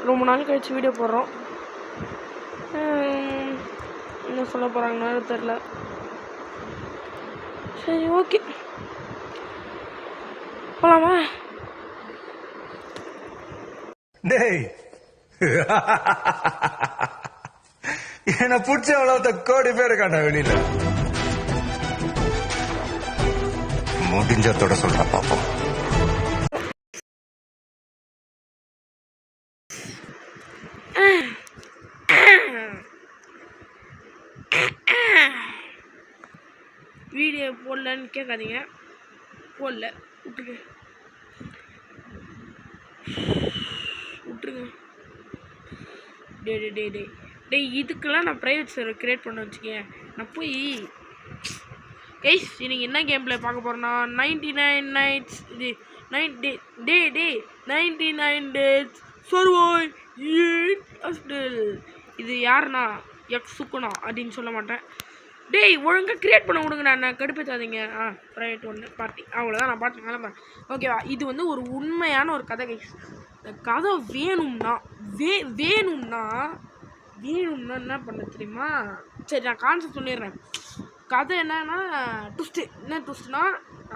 ரொம்ப நாள் கழிச்சு வீடியோ போடுறோம். என்ன சொல்ல போகிறாங்கன்னு தெரில. சரி, ஓகே, போலாமா? டேய், என்ன பிடிச்ச எவ்வளவு கோடி பேர் இருக்காண்டா வெளியில. முடிஞ்சதோட சொல்ற பாப்போம். வீடியோ போடலன்னு கேட்காதீங்க, போடல, விட்டுருங்க. டே இதுக்கெல்லாம் நான் ப்ரைவேட் சர்வர் கிரியேட் பண்ண வச்சுக்கேன். நான் போய் கைஸ் இன்னைக்கு என்ன கேம் பிளே பார்க்க போகிறேன்னா 99 நைட்ஸ் இது 99 days சர்வாய் ஹாஸ்டல். இது யாருன்னா சுக்குனா அப்படின்னு சொல்ல மாட்டேன். டேய் ஒழுங்காக க்ரியேட் பண்ண விடுங்க, நான் கடுப்பேற்றாதீங்க. ப்ரைவேட் ஒன்று பார்ட்டி, அவ்வளோதான். நான் பாட்டு கிளம்புறேன், ஓகேவா? இது வந்து ஒரு உண்மையான ஒரு கதை கைஸ். இந்த கதை வேணும்னா என்ன பண்ண தெரியுமா? சரி, நான் கான்செப்ட் சொல்லிடுறேன். கதை என்னன்னா ட்விஸ்ட்டு. என்ன ட்விஸ்ட்னா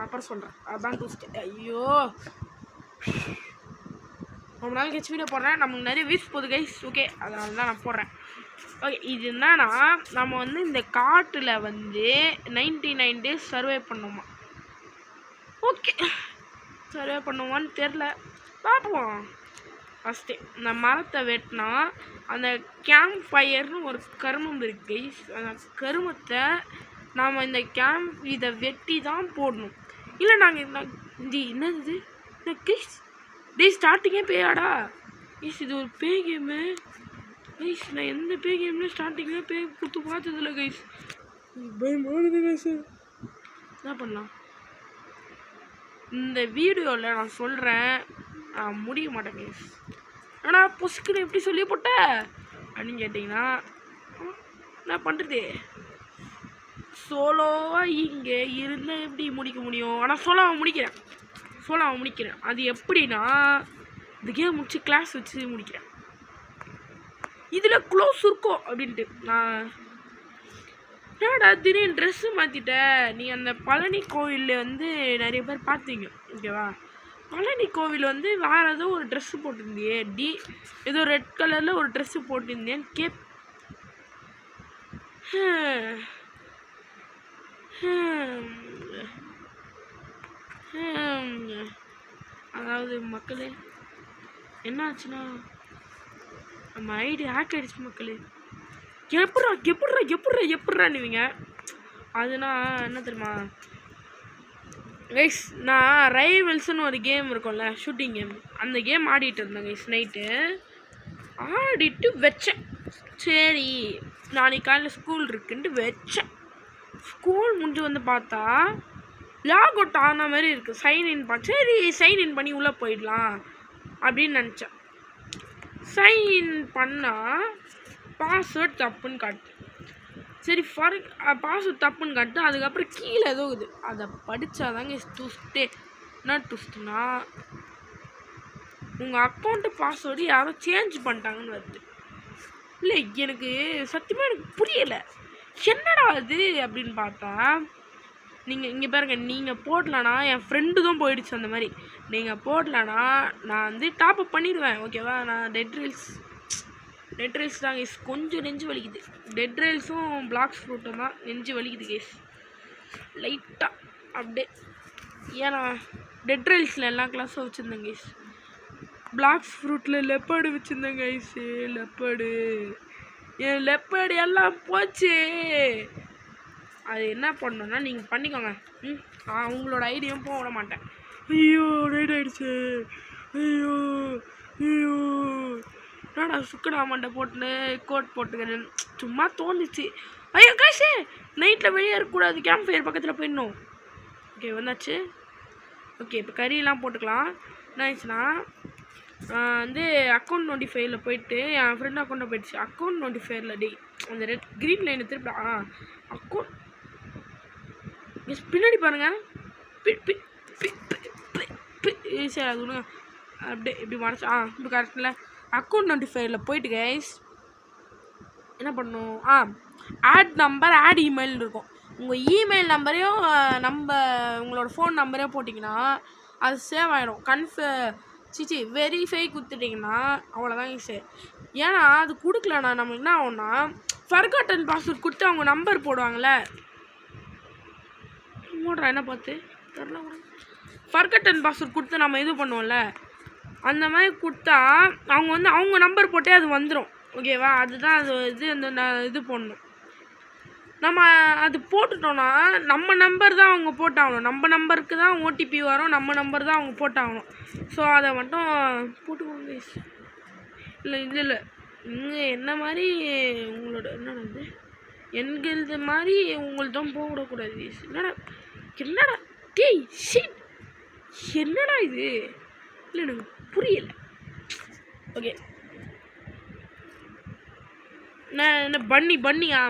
அப்புறம் சொல்கிறேன். அதுதான் ட்விஸ்ட்டு. ஐயோ, ரொம்ப நாள் கழிச்சு வீடியோ போடுறேன். நமக்கு நிறைய வீஸ் போகுது கைஸ், ஓகே, அதனால தான் நான் போடுறேன். ஓகே, இது என்னன்னா நம்ம வந்து இந்த காட்டில் வந்து 99 days சர்வே பண்ணுவோமா. ஓகே, சர்வே பண்ணுவோமான்னு தெரில, பார்ப்போம். ஃபஸ்ட்டு இந்த மரத்தை வெட்டினா அந்த கேம்ப் ஃபயர்னு ஒரு கருமம் இருக்குது கைஸ். அந்த கருமத்தை நாம் இந்த இதை வெட்டி தான் போடணும். இல்லை நாங்கள் என்னது இந்த கைஸ்? ஸ்டார்டிங்கே பேயாடா கைஸ்? இது ஒரு பேய் கேமு கைஸ். நான் எந்த பேய் கேம்லேயும் ஸ்டார்டிங்லேயே பேய் கொடுத்து பார்த்ததில்ல கைஸ். பயமானது கைஸ். என்ன பண்ணலாம்? இந்த வீடியோவில் நான் சொல்கிறேன், நான் முடிய மாட்டேன் கைஸ். ஆனால் பொசுக்குன்னு எப்படி சொல்லி போட்ட அப்படின்னு கேட்டிங்கன்னா என்ன பண்ணுறது? சோலோவாக இங்கே இருந்தால் எப்படி முடிக்க முடியும்? ஆனால் சோலோவாக முடிக்கிறேன். அது எப்படின்னா இந்த கேம் முடிச்சு கிளாஸ் வச்சு முடிக்கிறேன். இதில் க்ளோஸ் இருக்கும் அப்படின்ட்டு நான் என்னடா திடீர்னு ட்ரெஸ்ஸு மாற்றிட்ட. நீ அந்த பழனி கோவிலில் வந்து நிறைய பேர் பார்த்தீங்க, ஓகேவா? பழனி கோவில் வந்து வேறு ஏதோ ஒரு ட்ரெஸ்ஸு போட்டிருந்தியே, ஏதோ ரெட் கலரில் ஒரு ட்ரெஸ்ஸு போட்டிருந்தேன்னு அதாவது மக்களே என்ன ஆச்சுன்னா நம்ம ஐடி ஹேக் ஆகிடுச்சு மக்களே. எப்பட்றான்னுவீங்க. அதுனா என்ன தெரியுமா கைஸ்? நான் ரைவல்ஸ்னு ஒரு கேம் இருக்கும்ல, ஷூட்டிங் கேம், அந்த கேம் ஆடிட்டு இருந்தேன் கைஸ். நைட்டு ஆடிட்டு வச்சேன். சரி, நாளைக்கு காலையில் ஸ்கூல் இருக்குன்ட்டு வச்சேன். ஸ்கூல் முடிஞ்சு வந்து பார்த்தா லாக் அவுட் ஆன மாதிரி இருக்குது. சரி சைன்இன் பண்ணி உள்ளே போயிடலாம் அப்படின்னு நினச்சேன். சைன்இன் பண்ணால் பாஸ்வேர்ட் தப்புன்னு காட்டு. சரி, பாஸ்வேர்ட் தப்புன்னு காட்டு. அதுக்கப்புறம் கீழே ஏதோ இது, அதை படித்தாதாங்க ட்விஸ்ட்டே. என்ன ட்விஸ்ட்னா உங்கள் அக்கௌண்ட்டு பாஸ்வேர்டு யாரோ சேஞ்ச் பண்ணிட்டாங்கன்னு வருது. இல்லை, எனக்கு சத்தியமாக எனக்கு புரியலை என்னடா அது அப்படின்னு பார்த்தா, நீங்கள் இங்கே பாருங்க, நீங்கள் போடலனா என் ஃப்ரெண்டு தான் போயிடுச்சு. அந்த மாதிரி நீங்கள் போடலனா நான் வந்து டாப்அப் பண்ணிடுவேன், ஓகேவா? நான் டெட் ரீல்ஸ் தான் கேஸ். கொஞ்சம் நெஞ்சு வலிக்குது. டெட் ரீல்ஸும் பிளாக்ஸ் ஃப்ரூட்டும் தான் நெஞ்சு வலிக்குது கேஸ், லைட்டாக அப்படியே. ஏன்னா டெட் ரீல்ஸில் எல்லா கிளாஸும் வச்சுருந்தேன் கேஸ். பிளாக்ஸ் ஃப்ரூட்டில் லெப்பர்டு வச்சுருந்தேன் கைஸு. என் லெப்பர்டு எல்லாம் போச்சு. அது என்ன பண்ணணுன்னா நீங்கள் பண்ணிக்கோங்க. உங்களோட ஐடியும் போக விட மாட்டேன். ஐயோ, ரைட் ஆகிடுச்சு. ஐயோ என்னடா சுக்கடா மண்டை போட்டுன்னு கோட் போட்டுக்கிறேன், சும்மா தோணுச்சு. ஐயோ காசு, நைட்டில் வெளியே இருக்கக்கூடாது, கேம்ப் ஃபயர் பக்கத்தில் போயிடணும். ஓகே, வந்தாச்சு. ஓகே, இப்போ கறியெல்லாம் போட்டுக்கலாம். என்ன ஆயிடுச்சுன்னா வந்து அக்கௌண்ட் நோட்டிஃபையில் போயிட்டு என் ஃப்ரெண்ட் அக்கௌண்ட்டை போயிடுச்சு. அக்கௌண்ட் நோட்டிஃபையரில் அந்த ரெட் க்ரீன் லைனை திருப்பி அக்கௌண்ட் பின்னாடி பாருங்கள். சரி, அது ஒன்று அப்படியே இப்படி மறைச்சு இப்போ கரெக்டில் அக்கௌண்ட் நோட்டிஃபையரில் போயிட்டு கைஸ் என்ன பண்ணும் ஆட் நம்பர் ஆட் இமெயில் இருக்கும். உங்கள் இமெயில் நம்பரையும் உங்களோட ஃபோன் நம்பரையும் போட்டிங்கன்னா அது சேவ் ஆகிடும். வெரிஃபை கொடுத்துட்டிங்கன்னா அவ்வளோதான் ஈஸி. ஏன்னா அது கொடுக்கலண்ணா நமக்கு என்ன ஆகும்னா ஃபர்காட்டன் பாஸ்வேர்ட் கொடுத்து அவங்க நம்பர் போடுவாங்கள்ல. என்ன பார்த்து தெரில ஃபர்காட்டன் பாஸ்வேர்ட் கொடுத்து நம்ம இது பண்ணுவோம்ல, அந்த மாதிரி கொடுத்தா அவங்க நம்பர் போட்டே அது வந்துடும். ஓகேவா? அதுதான் அது இது பண்ணணும். நம்ம அது போட்டுட்டோன்னா நம்ம நம்பர் தான் அவங்க போட்டாகணும். நம்ம நம்பருக்கு தான் ஓடிபி வரும், நம்ம நம்பர் தான் அவங்க போட்டாகணும். ஸோ அதை மட்டும் போட்டுக்கோங்க. இல்லை இங்கே என்ன மாதிரி உங்களோட என்னது என்கிறது மாதிரி உங்கள்தான் போகக்கூடாது. என்னடா டேய் ஷிட் என்னடா இது? இல்லை எனக்கு புரியலை. ஓகே நான் என்ன பண்ணியா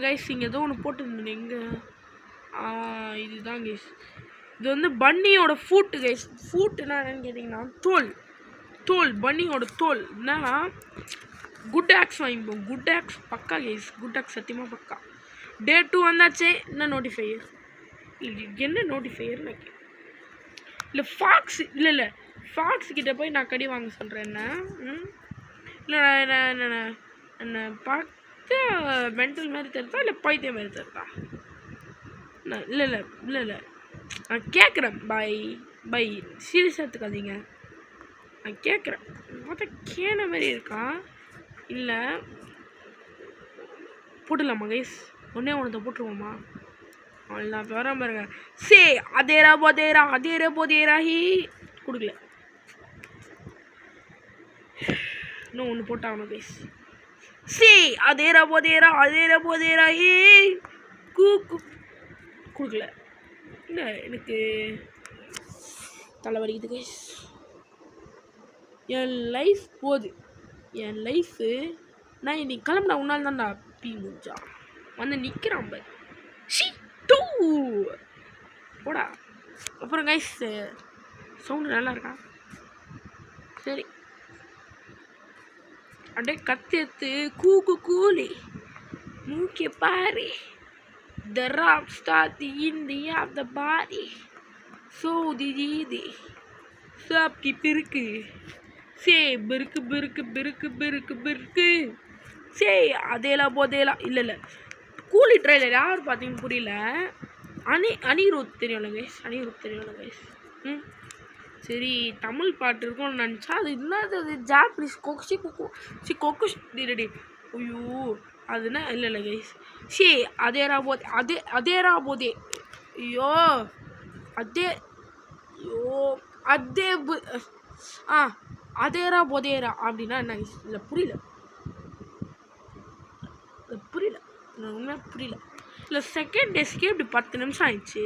கைஸ் இங்கே ஏதோ ஒன்று போட்டுருந்தேன். எங்கே இதுதான் கைஸ். இது பன்னியோட ஃபூட்டு கைஸ். ஃபூட்டுன்னா என்னன்னு கேட்டிங்கன்னா தோல் பன்னியோட தோல். என்னன்னா குட் ஆக்ஸ் வாங்கிப்போம். குட் ஆக்ஸ் பக்கா கைஸ். குட் ஆக்ஸ் சத்தியமாக பக்கா. டே 2 வந்தாச்சே. என்ன நோட்டிஃபையர்? என்ன நோட்டிஃபையர்? இல்லை ஃபாக்ஸ் இல்லை ஃபாக்ஸ் கிட்டே போய் நான் கடி வாங்க சொல்கிறேன். இல்லை என்ன பார்த்து மென்டல் மாதிரி தருதா இல்லை பைத்தியம் மாதிரி தருதா? இல்லை நான் கேட்குறேன். பை சீரியஸாக எடுத்துக்காதீங்க. நான் கேட்குறேன். பார்த்தா கேன மாதிரி இருக்கா? இல்லை போட்டுடலாமா கைஸ்? ஒன்றத்தை போட்டுருவோமா? அவ்வளோதான். இப்போ வர பாருங்க. அதேரா ஹீ கொடுக்கல. இன்னும் ஒன்று போட்டாகணும் கைஸ். அதேரா ஹீ கொடுக்கல. இல்லை எனக்கு தலை வலிக்குது கைஸ். என் லைஃப் போகுது. என் லைஃபு நான் இன்னைக்கு கிளம்புனா உன்னால் தான்டா பி முடிஞ்சா நிற்கிறான் பாரு. போடா. அப்புறம் கைஸ் சவுண்டு நல்லா இருக்கா? சரி அப்படியே கத்தி எடுத்து கூலி மூக்கிய பாரு. The rock star, the India of the body. So the सबकी பிருக்கு. பிருக்கு. அதேலா போதேலா. இல்லை கூலி ட்ரெயிலர் யார் பார்த்தீங்கன்னு புரியல. அனிருத் தெரியும்ல கைஸ். சரி தமிழ் பாட்டு இருக்கும்னு நினச்சா அது இல்லாத ஜாப்பனீஸ் கொக்கு ரெடி. ஐயோ அதுனா இல்லை கைஸ். அதேரா போதே. ஐயோ அதேரா போதேரா அப்படின்னா என்ன கைஸ்? இல்லை புரியல. உண்மையாக புரியல. இல்லை செகண்ட் டேஸ்க்கே இப்படி 10 நிமிஷம் ஆயிடுச்சு.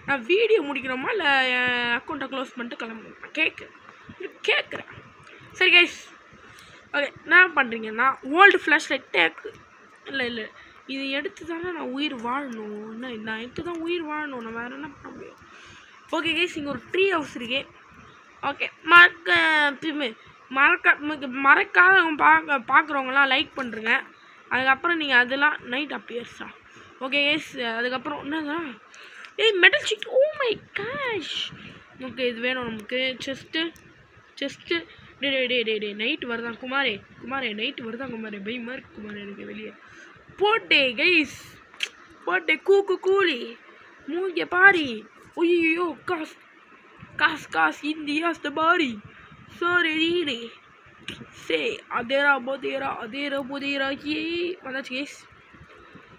நான் வீடியோ முடிக்கணுமா இல்லை என் அக்கௌண்ட்டை க்ளோஸ் பண்ணிட்டு கிளம்புறேன்? நான் கேட்குறேன். சரி கைஸ் ஓகே என்ன பண்ணுறீங்கன்னா ஓல்டு ஃப்ளாஷ் லைட் டேக்கு. இல்லை இது எடுத்து தானே நான் உயிர் வாழணும். நான் எடுத்து தான் உயிர் வாழணும். நான் வேறு என்ன பண்ண முடியும்? ஓகே கைஸ் இங்கே ஒரு ட்ரீ ஹவுஸ் இருக்கே. ஓகே மறக்காத பார்க்குறவங்களாம் லைக் பண்ணுறேங்க. அதுக்கப்புறம் நீங்கள் அதெல்லாம் நைட் அப்பியர்ஸா. ஓகே கைஸ் அதுக்கப்புறம் என்னதான் metal sheet. Oh my gosh. Okay இது வேணும் நமக்கு. செஸ்ட்டு டே நைட் வருதான் குமாரே நைட்டு வருதான் குமாரே. பயமா இருக்கு குமாரே எனக்கு வெளியே. போட்டே கைஸ் கூலி மூங்கிய பாரி. ஐயோ காஸ் இந்தியாஸ் த பாரி. சாரி அதேரா போதேரா வந்தாச்சு கைஸ்.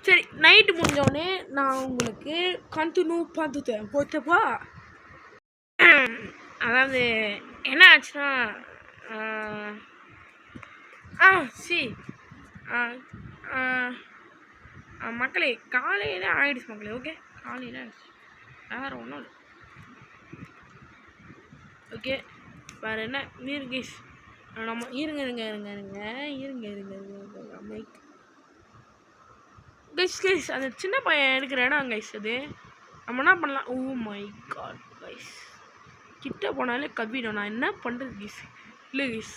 சரி நைட்டு முடிஞ்சோடனே நான் உங்களுக்கு கண்டினியூ பார்த்துட்டேன் போச்சப்பா. அதாவது என்ன ஆச்சுன்னா மக்களே காலையில் ஆகிடுச்சு மக்களே. ஓகே காலையில் ஆகிடுச்சு வேறு ஒன்றும் இல்லை. ஓகே வேறு என்ன மீர் கைஸ் நம்ம இருங்க கைஸ் அந்த சின்ன பையன் எடுக்கிற இடம் கைஸ். அது நம்ம என்ன பண்ணலாம்? ஓ மை காட் கைஸ் கிட்ட போனாலே கவிடும். நான் என்ன பண்ணுறது கைஸ்? இல்லை கைஸ்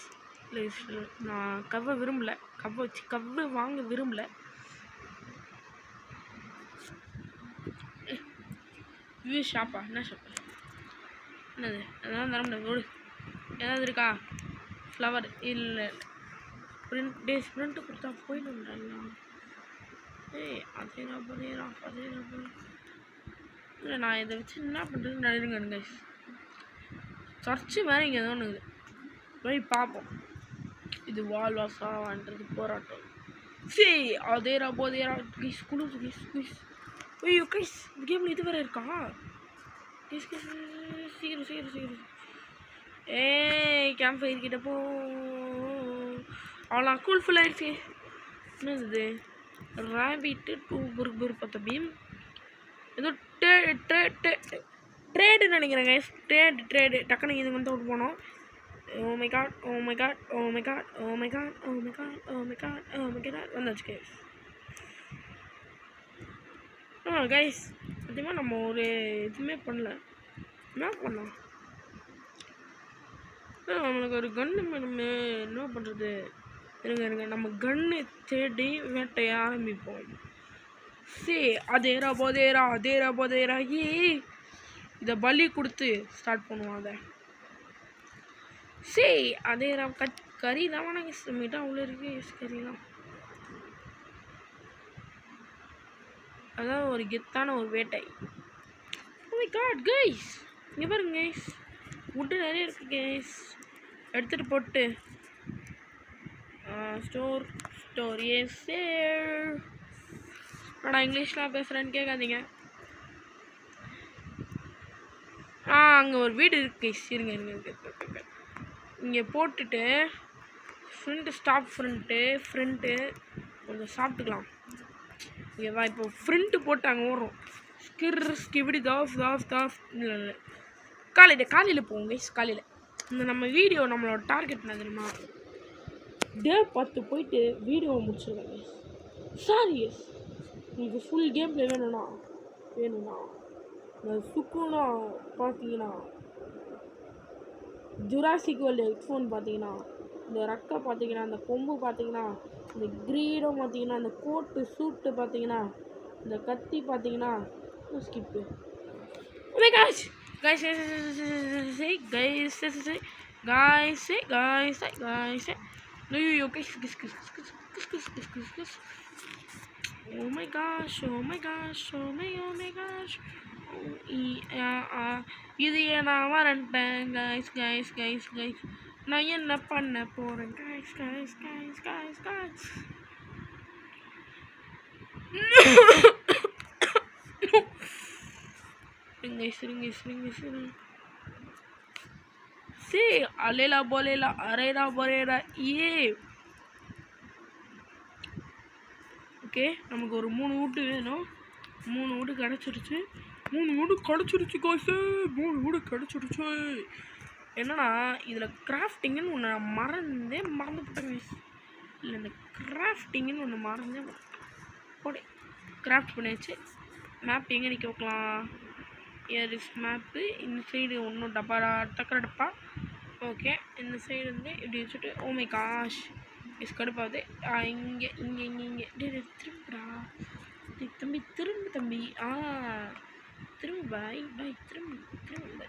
இல்லை நான் கவ்வை விரும்பல, கவ்வை வச்சு கவ்வு வாங்க விரும்பல. இது ஷாப்பா? என்ன ஷாப்பா? என்னது? அதெல்லாம் தர முடியாது. ஓடு. ஏதாவது இருக்கா? ஃப்ளவர் இல்லை. ஸ்ப்ரிண்ட்டு கொடுத்தா போயிடும்டா. ஏய் அதேரா இல்லை, நான் இதை வச்சு என்ன பண்ணுறதுன்னு நினைருங்க. சர்ச்சு வேறு இங்கே ஏதோ ஒன்று இருக்குது. போய் பார்ப்போம். இது வாழ்வாசான்றது போராட்டம். சரி அதேரா கைஸ் குளிர் கைஸ். ஐயோ கைஸ், இந்த கேமில் இது வேறு இருக்கா? சீக்கிரம். ஏய் கேம்ப் ஃபயர் கிட்ட போ. அவ்வளோ கூல் ஃபுல் ஆயிடுச்சு. என்னது ரேபிட்டு 2 burger பத்த பீம் ஏதோ ட்ரேடு நினைக்கிறேன் கைஸ். ட்ரேடு டக்குனு இது வந்து விட்டு போனோம். ஓ மை காட் வந்தாச்சு கைஸ். கைஸ் சத்தியமாக நம்ம ஒரு இதுவுமே பண்ணல. என்ன பண்ணலாம்? நம்மளுக்கு ஒரு கன்று வேணுமே. என்ன பண்ணுறது? இருங்க நம்ம கன்று தேடி வேட்டைய ஆரம்பிப்போம். அதேரா போதேரா இதை பலி கொடுத்து ஸ்டார்ட் பண்ணுவோம். அதை அதேரா கறி தான் வேணாங்க. மீட்டா அவ்வளோ இருக்கு கறிலாம். அதான் ஒரு கெத்தான ஒரு வேட்டை. ஓ மை காட் கைஸ், இங்கே பாருங்க கைஸ், வுட்டு நிறைய இருக்கு கைஸ். எடுத்துகிட்டு போட்டு ஸ்டோர் எஸ் நான் இங்கிலீஷ்லாம் பேசுகிறேன்னு கேட்காதீங்க. அங்கே ஒரு வீடு இருக்கு கைஸ். இருங்க இங்கே போட்டுட்டு ஃப்ரண்ட்டு கொஞ்சம் சாப்பிட்டுக்கலாம். ஓகேவா? இப்போ ஃப்ரண்ட்டு போட்டு அங்கே ஓடுறோம். ஸ்கிவிடி தாஃப் இல்லை காலையில் போவோம் கைஸ். காலையில் இந்த நம்ம வீடியோ நம்மளோட டார்கெட் என்ன தெரியுமா? டே 10 போயிட்டு வீடியோவை முடிச்சிருக்கேன் கைஸ். சாரி கைஸ், உங்களுக்கு ஃபுல் கேம் ப்ளே வேணும்னா இந்த சுக்குனா பார்த்தீங்கன்னா, ஜுராசிக் வேர்ல்டு ஹெட்ஃபோன் பார்த்தீங்கன்னா, இந்த ரெக்கை பார்த்தீங்கன்னா, இந்த கொம்பு பார்த்தீங்கன்னா, இந்த கிரீடம் பார்த்தீங்கன்னா, இந்த கோட்டு சூட்டு பார்த்தீங்கன்னா, இந்த கத்தி பார்த்தீங்கன்னா, skip. Oh my gosh guys ஐயோ guys oh my gosh இது நான் வரேன்ட்டேன் guys நான் என்ன பண்ண போறேன் guys அலேலா போலேலா அரேடா போலேடா ஓகே. நமக்கு ஒரு 3 வீட்டு வேணும். 3 வீடு கிடச்சிருச்சு காசு. 3 வீடு கிடச்சிருச்சு. என்னன்னா இதில் கிராஃப்டிங்குன்னு ஒன்று மறந்துவிட்டேன். இல்லை இந்த கிராஃப்டிங்குன்னு ஒன்று மறந்தே போடே. கிராஃப்ட் பண்ணியாச்சு. மேப் எங்கே நிற்க வைக்கலாம்? Air is map. இந்த சைடு ஒன்றும் டக்கர டப்பா. ஓகே, இந்த சைடு வந்து இப்படி வச்சுட்டு ஓ மை காஷ் கடுப்பாகுது. இங்கே திரும்புடா தம்பி, திரும்ப பாய் திரும்ப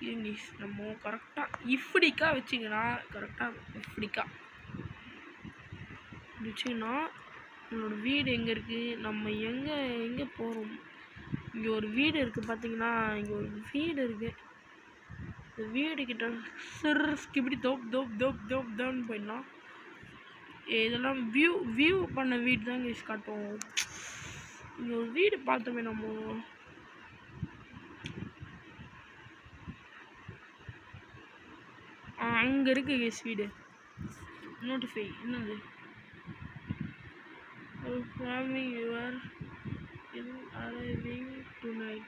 இங்கிலீஷ். நம்ம கரெக்டாக இப்படிக்கா வச்சிங்கன்னா வச்சிங்கன்னா நம்மளோட வீடு எங்கே இருக்குது? நம்ம எங்கே போகிறோம்? இங்கே ஒரு வீடு இருக்குது பார்த்தீங்கன்னா. இங்கே ஒரு வீடு இருக்குது. இந்த வீடு கிட்ட இப்படி தோப் போயிடலாம். இதெல்லாம் வியூ பண்ண வீடு தான் கைஸ் காட்டும். இங்கே ஒரு வீடு பார்த்தோமே நம்ம. அங்கே இருக்கு கைஸ் வீடு. நோட்டிஃபை என்னது? arriving tonight.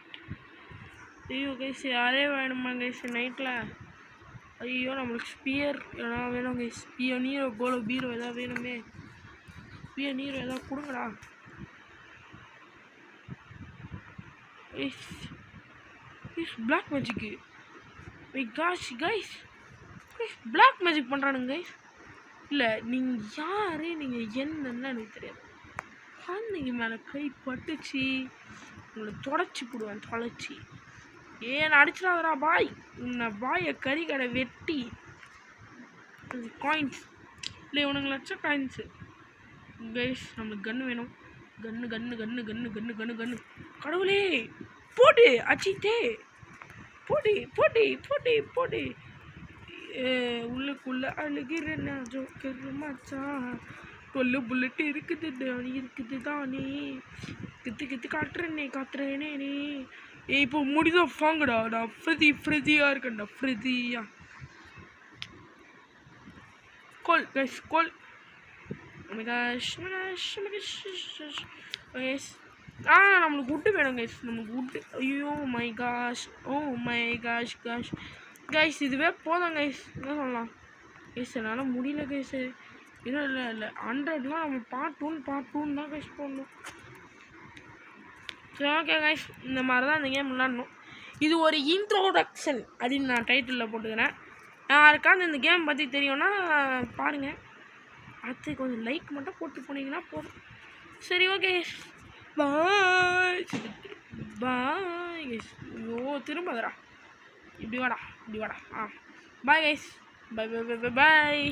ஐயோ கைஸ் யாரே வேணுமா கைஸ் நைட்டில்? ஐயோ நம்மளுக்கு ஸ்பியர் எதாவது வேணும் கைஸ். நீரோ கோலோ பீரோ எதாவது வேணுமே. நீரோ எதாவது கொடுங்கடா. Black Magic. My gosh guys Black Magic பண்ணுறானுங்க கைஸ். இல்லை நீங்கள் யார் நீங்கள் என்னன்னு எனக்கு தெரியாது. குழந்தைங்க மேலே கை பட்டுச்சு உங்களை தொடச்சி போடுவேன் தொலைச்சி. ஏன் அடிச்சிடாதடா பாய். உன்னை பாயை கறி கடை வெட்டி காயின்ஸ் இல்லை உனக்கு லட்சம் காயின்ஸு கைஸ். நம்மளுக்கு கன்று வேணும். கன்று கன்று கன்று கன்று கன்று கன்று கன்று கடவுளே போடு அச்சித்தே போடு போடு போடு போடு. உள்ளுக்குள்ள அழுகிறேன்னா ஜோக்கர் மச்சான். கொல்லு புல்லட்டு இருக்குது தானே இருக்குது தானே கித்து கித்து காட்டுறேனே காத்துறேனே நீ. இப்போ முடிதான் வாங்கடா. நான் ஃப்ரிதியாக இருக்கேன்டா ஃப்ரிதியா. கோல் கைஸ் கோல். நம்மளுக்கு உட்டு வேணும் கைஸ். நம்மளுக்கு உட்டு. ஐயோ my gosh. Oh my gosh gosh guys. இதுவே போதும் கைஸ். என்ன சொல்லலாம் கைஸ். என்னால் முடியல கைஸ். இல்லை இல்லை இல்லை 100லாம் நம்ம பார்ட் 1 தான் கைஸ் போடணும். சரி ஓகே கைஸ். இந்த மாதிரி தான் இந்த கேம் விளாடணும். இது ஒரு இன்ட்ரோடக்ஷன் அப்படின்னு நான் டைட்டிலில் போட்டுக்கிறேன். யாருக்காவது இந்த கேம் பற்றி தெரியும்னா பாருங்கள். அது கொஞ்சம் லைக் மட்டும் போட்டு போனீங்கன்னா போதும். சரி ஓகே பாய் பாய் கைஸ். ஐயோ திரும்பதரா. இப்படி வாடா இப்படி வாடா. Bye guys. Bye bye bye bye பாய்.